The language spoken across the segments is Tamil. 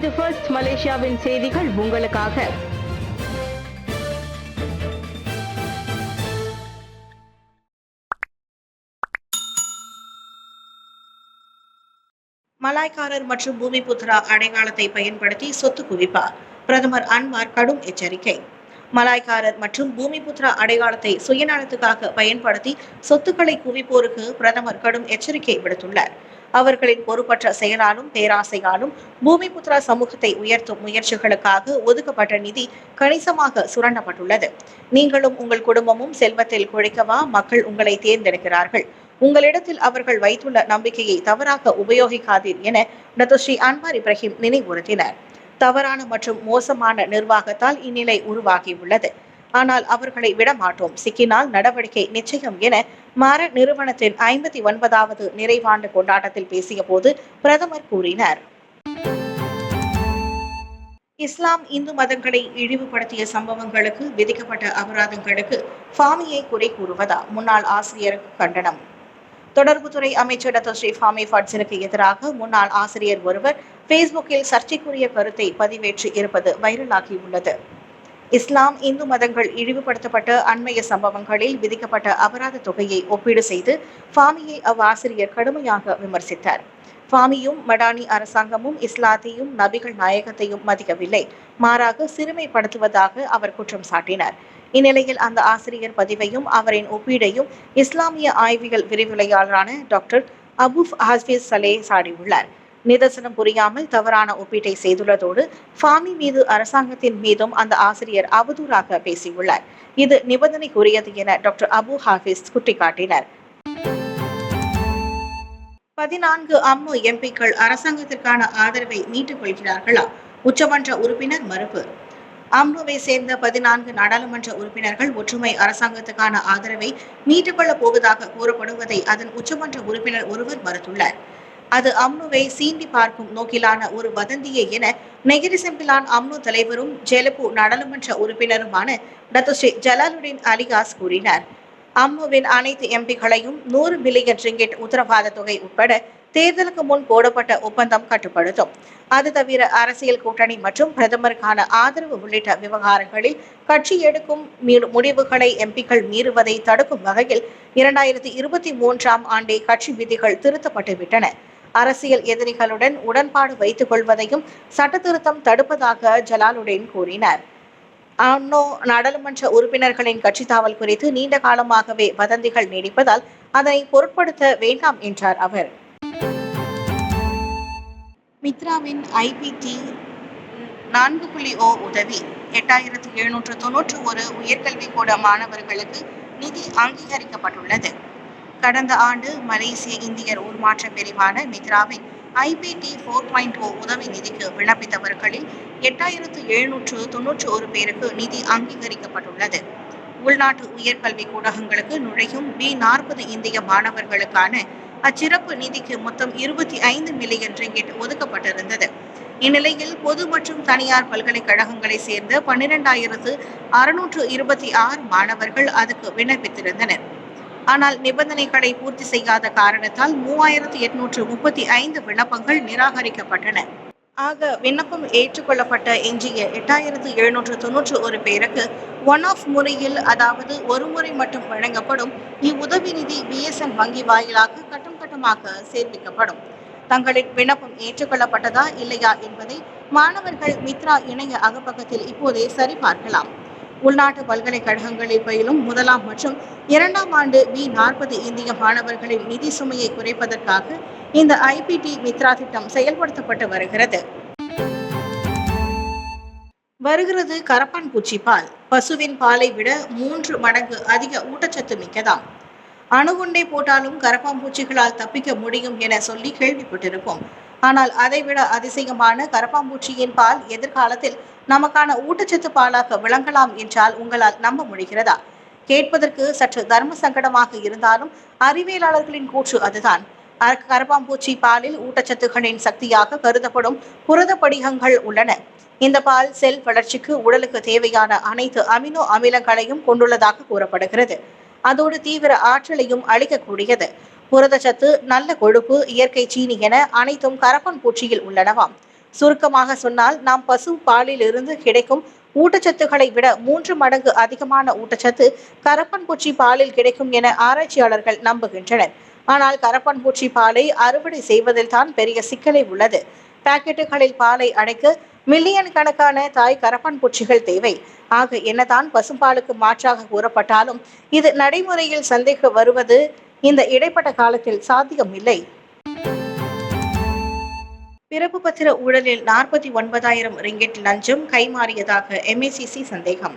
இது ஃபர்ஸ்ட் மலேசியாவின் செய்திகள் உங்களுக்காக. மலாய்க்காரர் மற்றும் பூமிபுத்ரா அடையாளத்தை பயன்படுத்தி சொத்து குவிப்பார் பிரதமர் அன்வார் கடும் எச்சரிக்கை. மலாய்க்காரர் மற்றும் பூமிபுத்ரா அடையாளத்தை சுயநலத்துக்காக பயன்படுத்தி சொத்துக்களை குவிப்போருக்கு பிரதமர் கடும் எச்சரிக்கை விடுத்துள்ளார். அவர்களின் பொறுப்பற்ற செயலாலும் பேராசையாலும் பூமிபுத்ரா சமூகத்தை உயர்த்தும் முயற்சிகளுக்காக ஒதுக்கப்பட்ட நிதி கணிசமாக சுரண்டப்பட்டுள்ளது. நீங்களும் உங்கள் குடும்பமும் செல்வத்தில் குழைக்கவா மக்கள் உங்களை தேர்ந்தெடுக்கிறார்கள்? உங்களிடத்தில் அவர்கள் வைத்துள்ள நம்பிக்கையை தவறாக உபயோகிக்காதீர் என டத்தோஸ்ரீ அன்வார் இப்ராஹிம் நினைவுறுத்தினர். தவறான மற்றும் மோசமான நிர்வாகத்தால் இந்நிலை உருவாகியுள்ளது. ஆனால் அவர்களை விடமாட்டோம், சிக்கினால் நடவடிக்கை நிச்சயம் என மார நிறுவனத்தின் 59வது நிறைவாண்டு கொண்டாட்டத்தில் பேசிய போது பிரதமர் கூறினார். இஸ்லாம் இந்து மதங்களை இழிவுபடுத்திய சம்பவங்களுக்கு விதிக்கப்பட்ட அபராதங்களுக்கு ஃபாமியை குறை கூறுவதா? முன்னாள் ஆசிரியருக்கு கண்டனம். தொடர்புத்துறை அமைச்சர் டத்தோஸ்ரீ ஃபாமி ஃபட்ஸனுக்கு எதிராக முன்னாள் ஆசிரியர் ஒருவர் பேஸ்புக்கில் சர்ச்சைக்குரிய கருத்தை பதிவேற்றி இருப்பது வைரலாகியுள்ளது. இஸ்லாம் இந்து மதங்கள் இழிவுபடுத்தப்பட்ட அண்மைய சம்பவங்களில் விதிக்கப்பட்ட அபராத தொகையை ஒப்பீடு செய்து ஃபாமியை அவ்வாசிரியர் கடுமையாக விமர்சித்தார். ஃபாமியும் மடானி அரசாங்கமும் இஸ்லாத்தையும் நபிகள் நாயகத்தையும் மதிக்கவில்லை, மாறாக சிறுமைப்படுத்துவதாக அவர் குற்றம் சாட்டினார். இந்நிலையில் அந்த ஆசிரியர் பதிவையும் அவரின் ஒப்பீடையும் இஸ்லாமிய ஆய்வியல் விரிவுரையாளரான டாக்டர் அபு ஹாஃபிஸ் சலே சாடியுள்ளார். நிதர்சனம் புரியாமல் தவறான ஒப்பீட்டை செய்துள்ளதோடு ஃபாமி மீது அரசாங்கத்தின் மீதும் அந்த ஆசிரியர் அவதூறாக பேசியுள்ளார். இது நிபந்தனைக்குரியது என டாக்டர் அபு ஹாஃபிஸ் சுட்டிக்காட்டினார். 14 அம்னோ எம்பிக்கள் அரசாங்கத்திற்கான ஆதரவை மீட்டுக் கொள்கிறார்களா? உச்சமன்ற உறுப்பினர் மறுப்பு. அம்னோவை சேர்ந்த 14 நாடாளுமன்ற உறுப்பினர்கள் ஒற்றுமை அரசாங்கத்துக்கான ஆதரவை மீட்டுக் கொள்ளப் போவதாக கூறப்படுவதை அதன் உச்சமன்ற உறுப்பினர் ஒருவர் மறுத்துள்ளார். அது அம்னோவை சீண்டி பார்க்கும் நோக்கிலான ஒரு வதந்தியே என நெகிரி செம்பிலான் அம்னோ தலைவரும் ஜெலப்பு நாடாளுமன்ற உறுப்பினருமான டத்தோஸ்ரீ ஜலாலுடீன் அலிகாஸ் கூறினார். அம்னோவின் அனைத்து எம்பிக்களையும் 100 பில்லியன் ரிங்கிட் உத்தரவாத தொகை உட்பட தேர்தலுக்கு முன் போடப்பட்ட ஒப்பந்தம் கட்டுப்படுத்தும். அது தவிர அரசியல் கூட்டணி மற்றும் பிரதமருக்கான ஆதரவு உள்ளிட்ட விவகாரங்களில் கட்சி எடுக்கும் முடிவுகளை எம்பிக்கள் மீறுவதை தடுக்கும் வகையில் 2023ஆம் ஆண்டே கட்சி விதிகள் திருத்தப்பட்டுவிட்டன. அரசியல் எதிரிகளுடன் உடன்பாடு வைத்துக் கொள்வதையும் சட்ட திருத்தம் தடுப்பதாக ஜலாலுடீன் கூறினார். அம்னோ நாடாளுமன்ற உறுப்பினர்களின் கட்சி தாவல் குறித்து நீண்ட காலமாகவே வதந்திகள் நீடிப்பதால் அதனை பொருட்படுத்த வேண்டாம் என்றார் அவர். மித்ராவின் IPT 4.0 உதவி 8791 உயர்கல்வி கூட மாணவர்களுக்கு நிதி அங்கீகரிக்கப்பட்டுள்ளது. கடந்த ஆண்டு மலேசிய இந்தியர் உருமாற்ற பிரிவான மித்ராவின் IPT 4.0 உதவி நிதிக்கு விண்ணப்பித்தவர்களில் 8791 பேருக்கு நிதி அங்கீகரிக்கப்பட்டுள்ளது. உள்நாட்டு உயர்கல்வி கூடகங்களுக்கு நுழையும் B40 இந்திய மாணவர்களுக்கான அச்சிறப்பு நிதிக்கு மொத்தம் 25 மில்லியன் ரிங்கிட் ஒதுக்கப்பட்டிருந்தது. இந்நிலையில் பொது மற்றும் தனியார் பல்கலைக்கழகங்களை சேர்ந்த 12,626 மாணவர்கள் அதுக்கு விண்ணப்பித்திருந்தனர். ஆனால் நிபந்தனைகளை பூர்த்தி செய்யாத காரணத்தால் 3,835 விண்ணப்பங்கள் நிராகரிக்கப்பட்டன. ஆக விண்ணப்பம் ஏற்றுக்கொள்ளப்பட்ட எஞ்சிய 8791 பேருக்கு ஒன் ஆஃப் முறையில், அதாவது ஒரு முறை மட்டும் வழங்கப்படும் இவ்வுதவி நிதி BSN வங்கி வாயிலாக கட்டம் கட்டமாக சேர்ப்பிக்கப்படும். தங்களின் விண்ணப்பம் ஏற்றுக்கொள்ளப்பட்டதா இல்லையா என்பதை மாணவர்கள் மித்ரா இணைய அகப்பக்கத்தில் இப்போதே சரிபார்க்கலாம். உள்நாட்டு பல்கலைக்கழகங்களில் பயிலும் 1ஆம் மற்றும் 2ஆம் ஆண்டு B40 இந்திய மாணவர்களின் நிதி சுமையை குறைப்பதற்காக இந்த IPT மித்ரா திட்டம் செயல்படுத்தப்பட்டு வருகிறது. வருகிறது கரப்பான் பூச்சி பால். பசுவின் பாலை விட 3 மடங்கு அதிக ஊட்டச்சத்து மிக்கதாம். அணுகுண்டை போட்டாலும் கரப்பாம்பூச்சிகளால் தப்பிக்க முடியும் என சொல்லி கேள்விப்பட்டிருப்போம். ஆனால் அதைவிட அதிசயமான கரப்பாம்பூச்சியின் பால் எதிர்காலத்தில் நமக்கான ஊட்டச்சத்து பாலாக விளங்கலாம் என்றால் உங்களால் நம்ப முடிகிறதா? கேட்பதற்கு சற்று தர்ம சங்கடமாக இருந்தாலும் அறிவியலாளர்களின் கூற்று அதுதான். கரப்பாம்பூச்சி பாலில் ஊட்டச்சத்துகளின் சக்தியாக கருதப்படும் புரத படிகங்கள் உள்ளன. இந்த பால் செல் வளர்ச்சிக்கு உடலுக்கு தேவையான அனைத்து அமினோ அமிலங்களையும் கொண்டுள்ளதாக கூறப்படுகிறது. அதோடு தீவிர ஆற்றலையும் அளிக்கக்கூடியது. புரதச்சத்து, நல்ல கொழுப்பு, இயற்கை சீனி என அனைத்தும் கரப்பான் பூச்சியில் உள்ளனவாம். சுருக்கமாக சொன்னால், நாம் பசு பாலில் இருந்து கிடைக்கும் ஊட்டச்சத்துக்களை விட 3 மடங்கு அதிகமான ஊட்டச்சத்து கரப்பான்பூச்சி பாலில் கிடைக்கும் என ஆராய்ச்சியாளர்கள் நம்புகின்றனர். ஆனால் கரப்பான்பூச்சி பாலை அறுவடை செய்வதில் தான் பெரிய சிக்கலே உள்ளது. பாக்கெட்டுகளில் பாலை அடைக்க மில்லியன் கணக்கான தாய் கரப்பான்பூச்சிகள் தேவை. ஆக என்னதான் பசும்பாலுக்கு மாற்றாக கூறப்பட்டாலும் இது நடைமுறையில் சந்தேகம் வருவது இந்த இடைப்பட்ட காலத்தில் சாத்தியமில்லை. பிறப்பு பத்திர ஊழலில் 49,000 ரிங்கெட் லஞ்சம் கைமாறியதாக MACC சந்தேகம்.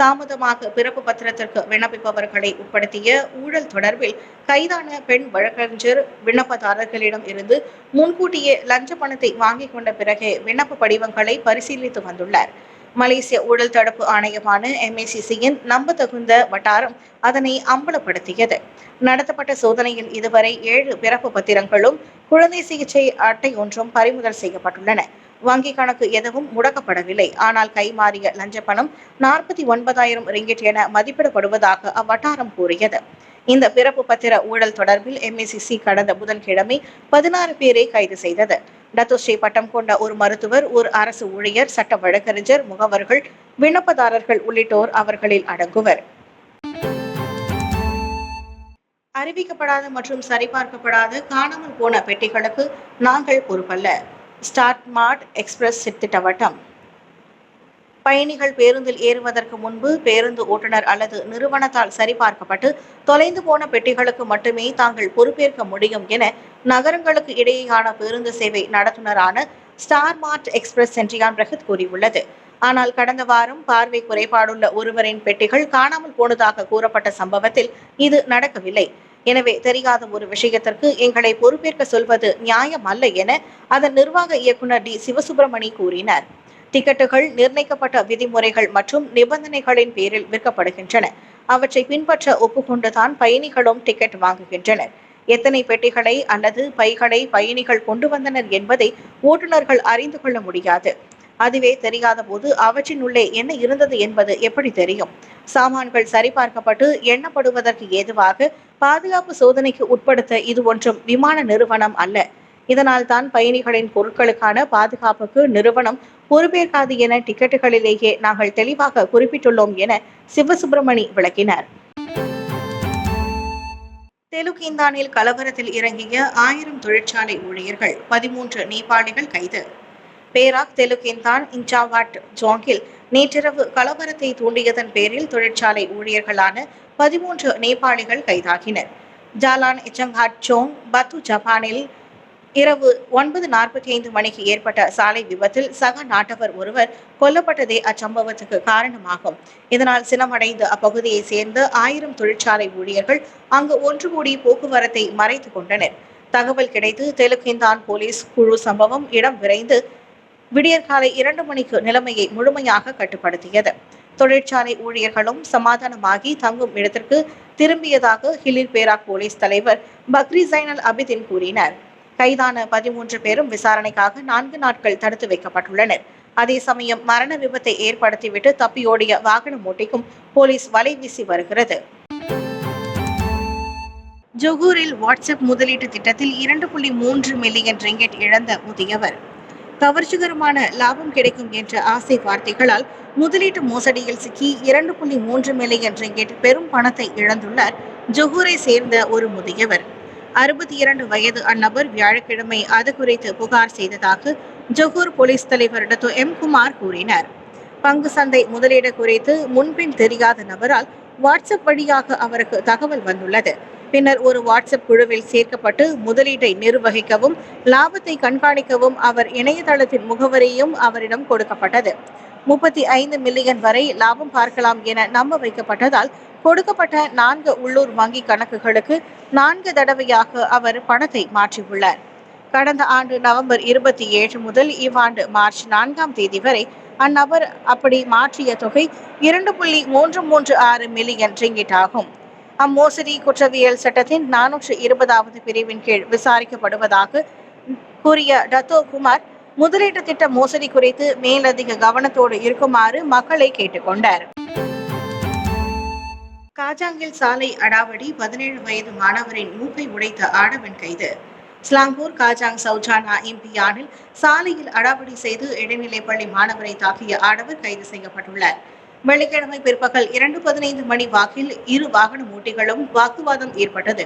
தாமதமாக பிறப்பு பத்திரத்திற்கு விண்ணப்பிப்பவர்களை உட்படுத்திய ஊழல் தொடர்பில் கைதான பெண் வழக்கறிஞர் விண்ணப்பதாரர்களிடம் இருந்து முன்கூட்டியே லஞ்ச பணத்தை வாங்கிக் கொண்ட பிறகே விண்ணப்ப படிவங்களை பரிசீலித்து வந்துள்ளார். மலேசிய ஊழல் தடுப்பு ஆணையமான MACC-யின் நம்பத்தகுந்த வட்டாரம் அதனை அம்பலப்படுத்தியது. நடத்தப்பட்ட சோதனையில் இதுவரை 7 பிறப்பு பத்திரங்களும் குழந்தை சிகிச்சை அட்டை ஒன்றும் பறிமுதல் செய்யப்பட்டுள்ளன. வங்கி கணக்கு எதுவும் முடக்கப்படவில்லை. ஆனால் கைமாறிய லஞ்ச பணம் 49,000 ரிங்கெட் என மதிப்பிடப்படுவதாக அவ்வட்டாரம் கூறியது. இந்த பிறப்பு பத்திர ஊழல் தொடர்பில் MACC கடந்த புதன்கிழமை 16 பேரை கைது செய்தது. டத்தோஸ்ரீ பட்டம் கொண்ட ஒரு மருத்துவர், ஒரு அரசு ஊழியர், சட்ட வழக்கறிஞர், முகவர்கள், விண்ணப்பதாரர்கள் உள்ளிட்டோர் அவர்களில் அடங்குவர். அறிவிக்கப்படாத மற்றும் சரிபார்க்கப்படாத காணாமல் போன பெட்டிகளுக்கு நாங்கள் பொறுப்பல்ல. Start express திட்டவட்டம். பயணிகள் பேருந்தில் ஏறுவதற்கு முன்பு பேருந்து ஓட்டுநர் அல்லது நிறுவனத்தால் சரிபார்க்கப்பட்டு தொலைந்து போன பெட்டிகளுக்கு மட்டுமே தாங்கள் பொறுப்பேற்க முடியும் என நகரங்களுக்கு இடையேயான பேருந்து சேவை நடத்துனரான ஸ்டார்ட் எக்ஸ்பிரஸ் சென்ட்ரியான் பிரகத் கூறியுள்ளது. ஆனால் கடந்த வாரம் பார்வை குறைபாடுள்ள ஒருவரின் பெட்டிகள் காணாமல் போனதாக கூறப்பட்ட சம்பவத்தில் இது நடக்கவில்லை. எனவே தெரியாத ஒரு விஷயத்திற்கு எங்களை பொறுப்பேற்க சொல்வது நியாயம் அல்ல என அதன் நிர்வாக இயக்குனர் டி சிவசுப்பிரமணி கூறினார். டிக்கெட்டுகள் நிர்ணயிக்கப்பட்ட விதிமுறைகள் மற்றும் நிபந்தனைகளின் பேரில் விற்கப்படுகின்றன. அவற்றை பின்பற்ற ஒப்புக்கொண்டுதான் பயணிகளும் டிக்கெட் வாங்குகின்றனர். எத்தனை பெட்டிகளை அல்லது பைகளை பயணிகள் கொண்டு வந்தனர் என்பதை ஓட்டுநர்கள் அறிந்து கொள்ள முடியாது. அதுவே தெரியாத போது அவற்றின் உள்ளே என்ன இருந்தது என்பது எப்படி தெரியும்? சாமான்கள் சரிபார்க்கப்பட்டு எண்ணப்படுவதற்கு ஏதுவாக பாதுகாப்பு சோதனைக்கு உட்படுத்த இது ஒன்றும் விமான நிறுவனம் அல்ல. இதனால் தான் பயணிகளின் பொருட்களுக்கான பாதுகாப்புக்கு நிறுவனம் பொறுப்பேற்காது என டிக்கெட்டுகளிலேயே நாங்கள் தெளிவாக குறிப்பிட்டுள்ளோம் என சிவசுப்பிரமணி விளக்கினார். தெலுக்கிந்தானில் கலவரத்தில் இறங்கிய 1000 தொழிற்சாலை ஊழியர்கள், 13 நேபாளிகள் கைது. பேராக் தெலுக்கிந்தான் இன்சாவாட் ஜோங்கில் நேற்றிரவு கலவரத்தை தூண்டியதன் பேரில் தொழிற்சாலை ஊழியர்களான 13 நேபாளிகள் கைதாகினர். ஜாலான் இச்சங்காட் சோங் பத்து ஜப்பானில் இரவு 9:45 மணிக்கு ஏற்பட்ட சாலை விபத்தில் சக நாட்டவர் ஒருவர் கொல்லப்பட்டதே அச்சம்பவத்துக்கு காரணமாகும். இதனால் சினமடைந்த அப்பகுதியை சேர்ந்த 1000 தொழிற்சாலை ஊழியர்கள் அங்கு ஒன்று கூடி போக்குவரத்தை மறைத்து கொண்டனர். தகவல் கிடைத்து தெலுக்கிந்தான் போலீஸ் குழு சம்பவம் இடம் விரைந்து விடியற்காலை 2 மணிக்கு நிலைமையை முழுமையாக கட்டுப்படுத்தியது. தொழிற்சாலை ஊழியர்களும் சமாதானமாகி தங்கும் இடத்திற்கு திரும்பியதாக ஹிலிர் பேராக் போலீஸ் தலைவர் பக்ரி ஜைனல் அபிதின் கூறினார். கைதான 13 பேரும் விசாரணைக்காக 4 நாட்கள் தடுத்து வைக்கப்பட்டுள்ளனர். அதே சமயம் மரண விபத்தை ஏற்படுத்திவிட்டு தப்பியோடிய வாகனம் ஓட்டிக்கும் போலீஸ் வலை வீசி வருகிறது. ஜொகூரில் வாட்ஸ்அப் முதலீட்டு திட்டத்தில் 2.3 மில்லியன் ரிங்கெட் இழந்த முதியவர். கவர்ச்சிகரமான லாபம் கிடைக்கும் என்ற ஆசை வார்த்தைகளால் முதலீட்டு மோசடியில் சிக்கி 2.3 மில்லியன் ரிங்கெட் பெரும் பணத்தை இழந்துள்ளார் ஜொகூரை சேர்ந்த ஒரு முதியவர். 62 வயது அந்நபர் வியாழக்கிழமை அது குறித்து புகார் செய்ததாக ஜொகூர் போலீஸ் தலைவர் டத்தோ எம் குமார் கூறினார். பங்கு சந்தை முதலீடு குறித்து முன்பின் தெரியாத நபரால் வாட்ஸ்அப் வழியாக அவருக்கு தகவல் வந்துள்ளது. பின்னர் ஒரு வாட்ஸ்அப் குழுவில் சேர்க்கப்பட்டு முதலீட்டை நிர்வகிக்கவும் லாபத்தை கண்காணிக்கவும் அவர் இணையதளத்தின் முகவரியும் அவரிடம் கொடுக்கப்பட்டது. 35 மில்லியன் வரை லாபம் பார்க்கலாம் என நம்ப வைக்கப்பட்டதால் கொடுக்கப்பட்ட 4 உள்ளூர் வங்கி கணக்குகளுக்கு 4 தடவையாக அவர் பணத்தை மாற்றியுள்ளார். கடந்த ஆண்டு நவம்பர் 27 முதல் இவ்வாண்டு மார்ச் 4ஆம் தேதி வரை அந்நபர் அப்படி மாற்றிய தொகை 2.336 மில்லியன் ரிங்கிட் ஆகும். அம்மோசடி குற்றவியல் சட்டத்தின் 420வது பிரிவின் கீழ் விசாரிக்கப்படுவதாக கூறிய டத்தோ குமார் முதலீட்டு திட்ட மோசடி குறித்து மேலதிக கவனத்தோடு இருக்குமாறு மக்களை கேட்டுக்கொண்டார். காஜாங்கில் சாலை அடாவடி, 17 வயது மாணவரின் மூக்கை உடைத்த ஆடவன் கைது. ஸ்லாங்கூர் காஜாங் சௌஜானா இம்பியானில் சாலையில் அடாவடி செய்து இடைநிலைப்பள்ளி மாணவரை தாக்கிய ஆடவர் கைது செய்யப்பட்டுள்ளார். வெள்ளிக்கிழமை பிற்பகல் 2:15 மணி வாக்கில் இரு வாகன ஓட்டிகளும் வாக்குவாதம் ஏற்பட்டது.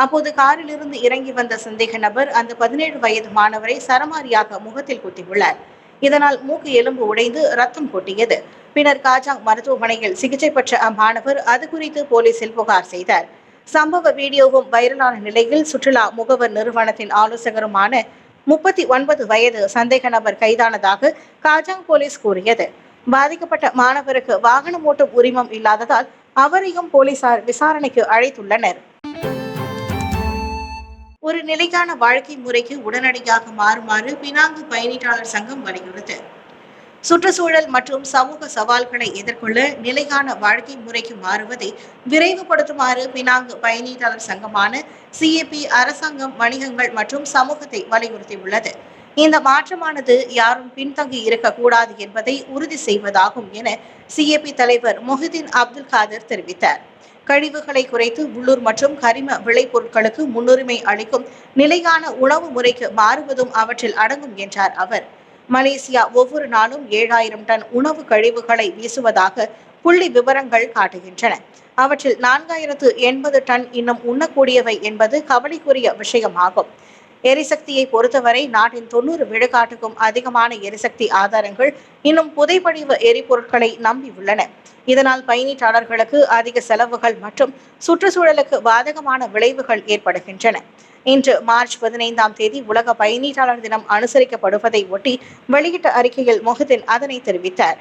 அப்போது காரில் இருந்து இறங்கி வந்த சந்தேக நபர் அந்த 17 வயது மாணவரை சரமாரியாக முகத்தில் குத்தியுள்ளார். இதனால் மூக்கு எலும்பு உடைந்து ரத்தம் கொட்டியது. பின்னர் காஜாங் மருத்துவமனையில் சிகிச்சை பெற்ற அம்மாணவர் அது குறித்து போலீசில் புகார் செய்தார். சம்பவ வீடியோவும் வைரலான நிலையில் சுற்றுலா முகவர் நிறுவனத்தின் ஆலோசகருமான 39 வயது சந்தேக நபர் கைதானதாக காஜாங் போலீஸ் கூறியது. பாதிக்கப்பட்ட மாணவருக்கு வாகனம் ஓட்டும் உரிமம் இல்லாததால் அவரையும் போலீசார் விசாரணைக்கு அழைத்துள்ளனர். ஒரு நிலையான வாழ்க்கை முறைக்கு உடனடியாக மாறுமாறு பினாங்கு பயணீட்டாளர் சங்கம் வலியுறுத்து. சுற்றுச்சூழல் மற்றும் சமூக சவால்களை எதிர்கொள்ள நிலையான வாழ்க்கை முறைக்கு மாறுவதை விரைவுபடுத்துமாறு பினாங்கு பயணீட்டாளர் சங்கமான CAP அரசாங்கம், வணிகங்கள் மற்றும் சமூகத்தை வலியுறுத்தியுள்ளது. இந்த மாற்றமானது யாரும் பின்தங்கி இருக்கக்கூடாது என்பதை உறுதி செய்வதாகும் என CAP தலைவர் மொஹிதீன் அப்துல் காதிர் தெரிவித்தார். கழிவுகளை குறைத்து உள்ளூர் மற்றும் கரிம விளைபொருட்களுக்கு முன்னுரிமை அளிக்கும் நிலையான உணவு முறைக்கு மாறுவதும் அவற்றில் அடங்கும் என்றார் அவர். மலேசியா ஒவ்வொரு நாளும் 7000 டன் உணவு கழிவுகளை வீசுவதாக புள்ளி விவரங்கள் காட்டுகின்றன. அவற்றில் 4080 டன் இன்னும் உண்ணக்கூடியவை என்பது கவலைக்குரிய விஷயமாகும். எரிசக்தியை பொறுத்தவரை நாட்டின் 90 விழுக்காட்டுக்கும் அதிகமான எரிசக்தி ஆதாரங்கள் இன்னும் புதைப்படிவ எரிபொருட்களை நம்பியுள்ளன. இதனால் பயணீட்டாளர்களுக்கு அதிக செலவுகள் மற்றும் சுற்றுச்சூழலுக்கு பாதகமான விளைவுகள் ஏற்படுகின்றன. இன்று மார்ச் 15ஆம் தேதி உலக பயணீட்டாளர் தினம் அனுசரிக்கப்படுவதை ஒட்டி வெளியிட்ட அறிக்கையில் மொஹிதீன் அதனை தெரிவித்தார்.